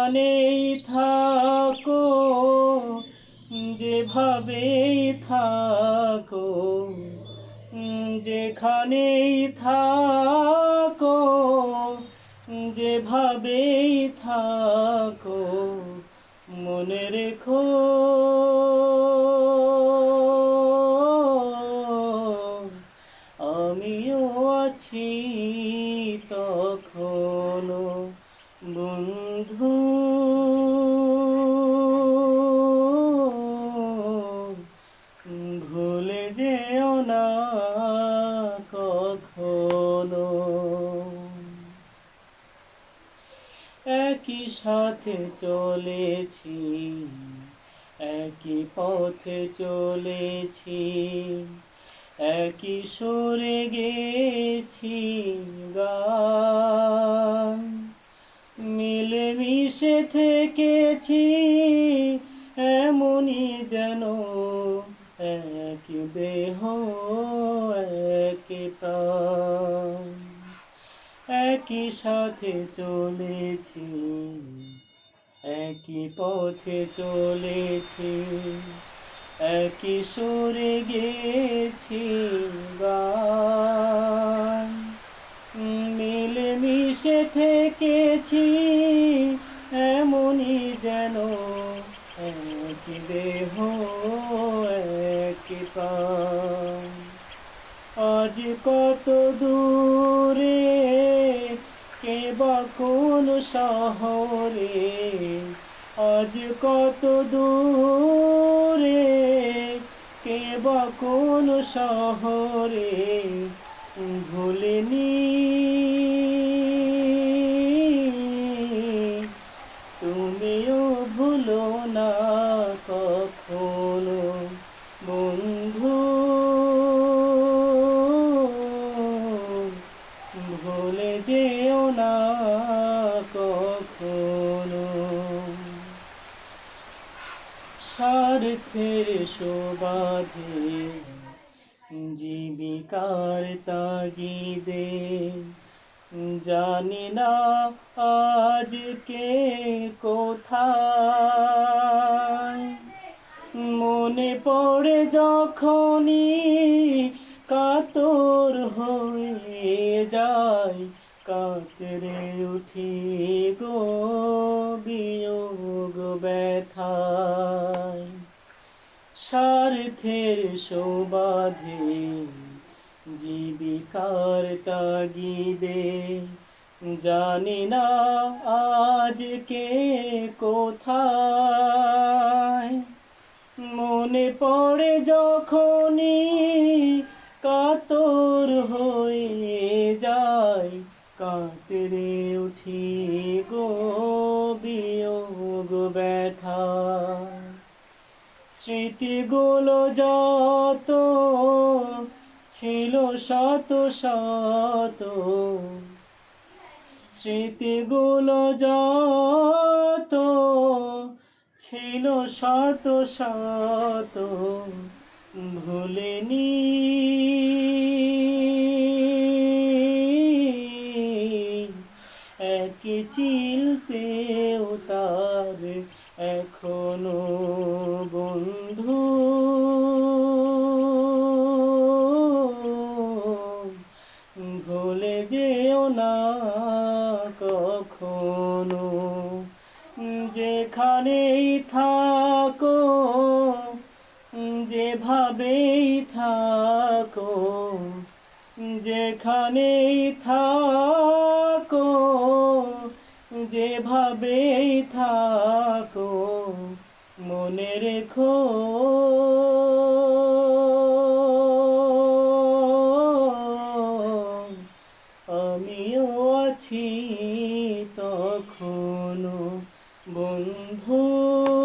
যেখানেই থাকো, যেভাবেই থাকো, যেখানেই থাকো, যেভাবেই থাকো, মনে রেখো আমিও আছি তখনো বন্ধু। ভুলে যেও না কখনো। একই সাথে চলেছি, একই পথে চলেছি, একই সুরে গেছি গান। মিলেমিশে থেকেছি এমনই যেন এক দেহ এক প্রাণ। একই সাথে চলেছি, একই পথে চলেছি, একই সুরে গেছি গান। মিলেমিশে থেকেছি এমনই যেন এক দেহ এক প্রাণ। আজ কত দূরে, কে বা কোন শহরে, আজ কত দূরে, কে বা কোন শহরে, ভুলিনি তুমিও ভুলো না কখনো বন্ধু। ভুলে যেও না কখনো। স্বার্থের সুবাদে, জীবিকার তাগিদে, জানি না আজকে কোথায়। মনে পড়ে যখনই কাতর হয়ে যায়, কাতরে উঠি গো বিয়োগ ব্যথায়। স্বার্থের সুবাদে, জীবিকার তাগিদে, জানি না আজকে কোথায়। মনে পড়ে যখনই কাতর হয়ে যায়, কাতরে উঠি গো বিয়োগ ব্যথা। স্মৃতিগুলো যত ছিল শত শত, স্মৃতিগুলো যত ছিল শত শত, ভুলিনি একই চিলতেও তার এখনো বন্ধু। ভুলে যেও না কখনো। যেখানেই থাকো, যেভাবেই থাকো, যেখানেই থাকো, যেভাবেই থাকো, মনে রেখো আমিও আছি তখনো বন্ধু।